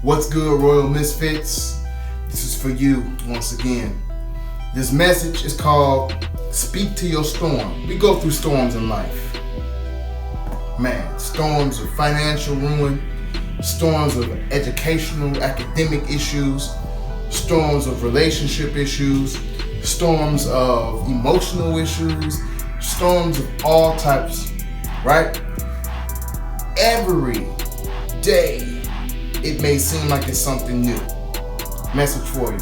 What's good, Royal Misfits? This is for you once again. This message is called Speak to Your Storm. We go through storms in life. Man, storms of financial ruin, storms of educational, academic issues, storms of relationship issues, storms of emotional issues, storms of all types, right? Every day, it may seem like it's something new. Message for you.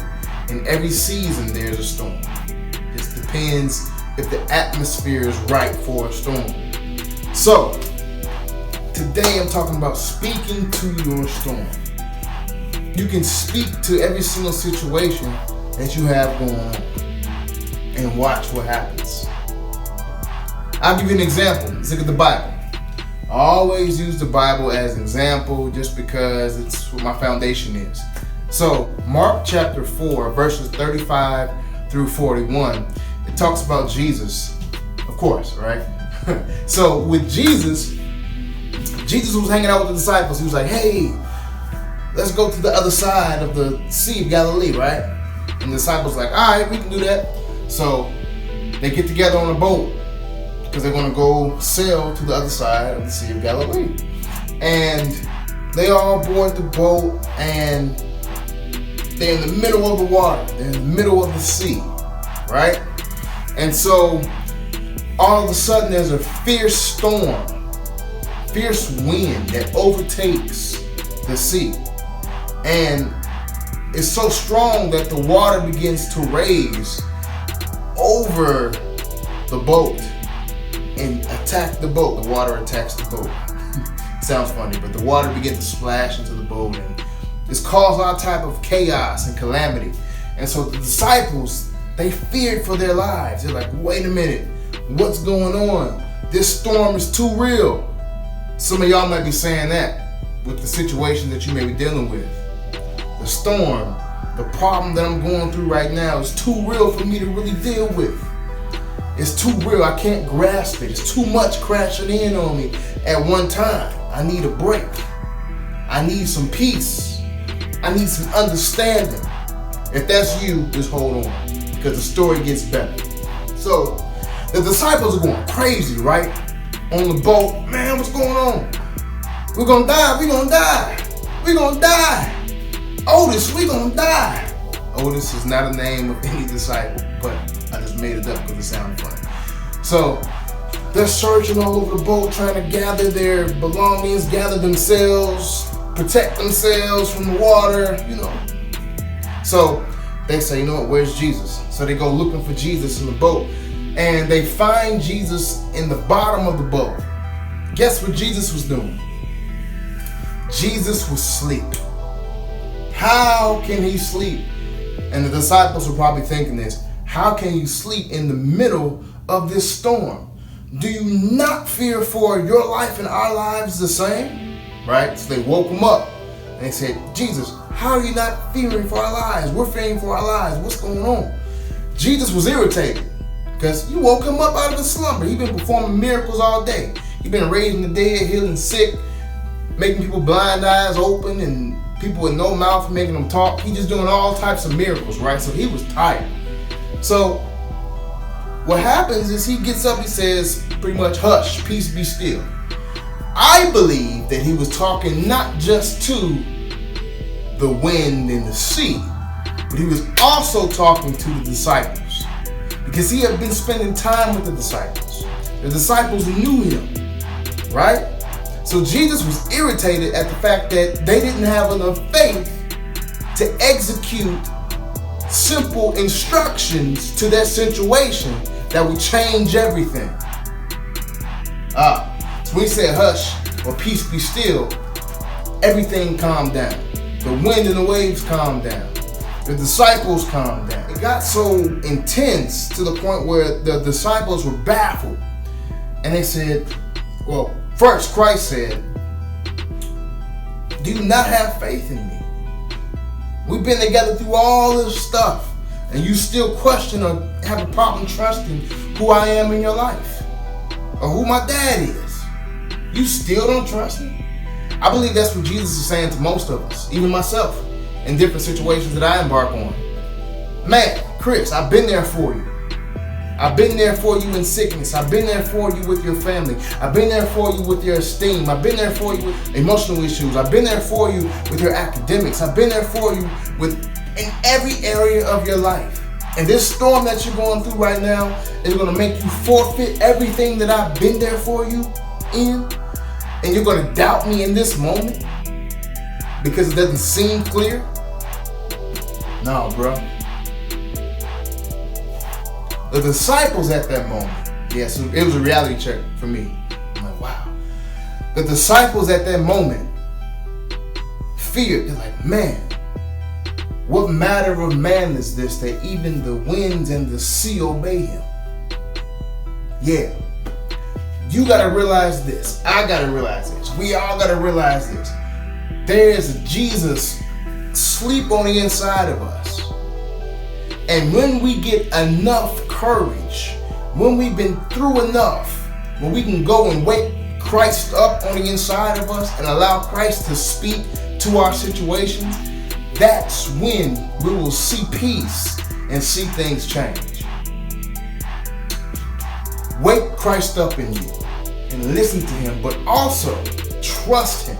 In every season, there's a storm. It just depends if the atmosphere is right for a storm. So, today I'm talking about speaking to your storm. You can speak to every single situation that you have going on and watch what happens. I'll give you an example. Let's look at the Bible. I always use the Bible as an example just because it's what my foundation is. So, Mark chapter 4, verses 35 through 41, it talks about Jesus, of course, right? So, with Jesus was hanging out with the disciples. He was like, hey, let's go to the other side of the Sea of Galilee, right? And the disciples were like, all right, we can do that. So, they get together on a boat because they're going to go sail to the other side of the Sea of Galilee. And they all board the boat and they're in the middle of the water. They're in the middle of the sea, right? And so all of a sudden there's a fierce storm, fierce wind that overtakes the sea. And it's so strong that the water begins to raise over the boat and attack the boat. The water attacks the boat. Sounds funny, but the water begins to splash into the boat and it's caused all type of chaos and calamity. And so the disciples, they feared for their lives. They're like, wait a minute, what's going on? This storm is too real. Some of y'all might be saying that with the situation that you may be dealing with. The storm, the problem that I'm going through right now is too real for me to really deal with. It's too real. I can't grasp it. It's too much crashing in on me at one time. I need a break. I need some peace. I need some understanding. If that's you, just hold on, because the story gets better. So the disciples are going crazy, right? On the boat. Man, what's going on? We're gonna die. We're gonna die. We're gonna die. Otis, we're gonna die. Otis is not a name of any disciple, but I just made it up because it sounded funny. So they're searching all over the boat, trying to gather their belongings, gather themselves, protect themselves from the water, So they say, you know what, where's Jesus? So they go looking for Jesus in the boat. And they find Jesus in the bottom of the boat. Guess what Jesus was doing? Jesus was asleep. How can he sleep? And the disciples were probably thinking this. How can you sleep in the middle of this storm? Do you not fear for your life and our lives the same? Right? So they woke him up and they said, Jesus, how are you not fearing for our lives? We're fearing for our lives. What's going on? Jesus was irritated because you woke him up out of his slumber. He's been performing miracles all day. He's been raising the dead, healing sick, making people blind eyes open and people with no mouth, making them talk. He's just doing all types of miracles, right? So he was tired. So what happens is he gets up, he says pretty much, hush, peace be still. I believe that he was talking not just to the wind and the sea, but he was also talking to the disciples because he had been spending time with the disciples. The disciples knew him, right? So Jesus was irritated at the fact that they didn't have enough faith to execute simple instructions to that situation that would change everything. So when he said hush or peace be still, everything calmed down. The wind and the waves calmed down. The disciples calmed down. It got so intense to the point where the disciples were baffled. And they said, well, first Christ said, do you not have faith in me? We've been together through all this stuff and you still question or have a problem trusting who I am in your life or who my dad is. You still don't trust me? I believe that's what Jesus is saying to most of us, even myself, in different situations that I embark on. Man, Chris, I've been there for you. I've been there for you in sickness. I've been there for you with your family. I've been there for you with your esteem. I've been there for you with emotional issues. I've been there for you with your academics. I've been there for you in every area of your life. And this storm that you're going through right now is going to make you forfeit everything that I've been there for you in. And you're going to doubt me in this moment because it doesn't seem clear. No, bro. The disciples at that moment, yes, it was a reality check for me. I'm like, wow. The disciples at that moment feared. They're like, man, what matter of man is this that even the winds and the sea obey him? Yeah. You got to realize this. I got to realize this. We all got to realize this. There's Jesus asleep on the inside of us. And when we get enough courage, when we've been through enough, when we can go and wake Christ up on the inside of us and allow Christ to speak to our situations, that's when we will see peace and see things change. Wake Christ up in you and listen to him, but also trust him.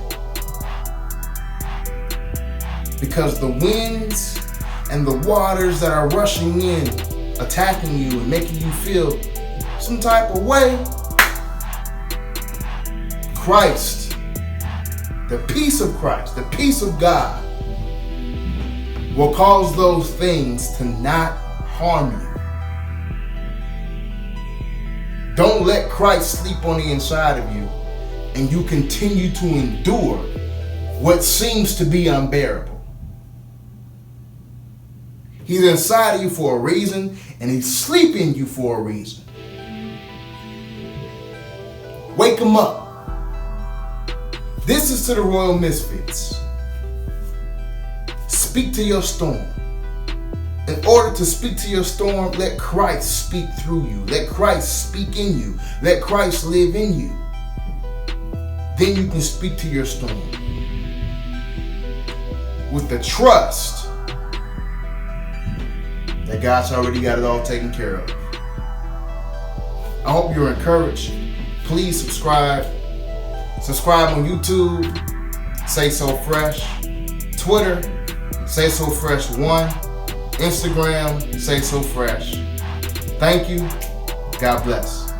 Because the winds and the waters that are rushing in, attacking you and making you feel some type of way, Christ, the peace of Christ, the peace of God, will cause those things to not harm you. Don't let Christ sleep on the inside of you and you continue to endure what seems to be unbearable. He's inside of you for a reason, and he's sleeping you for a reason. Wake him up. This is to the Royal Misfits. Speak to your storm. In order to speak to your storm, let Christ speak through you. Let Christ speak in you. Let Christ live in you. Then you can speak to your storm with the trust that God's already got it all taken care of. I hope you're encouraged. Please subscribe. Subscribe on YouTube, Say So Fresh. Twitter, Say So Fresh 1. Instagram, Say So Fresh. Thank you. God bless.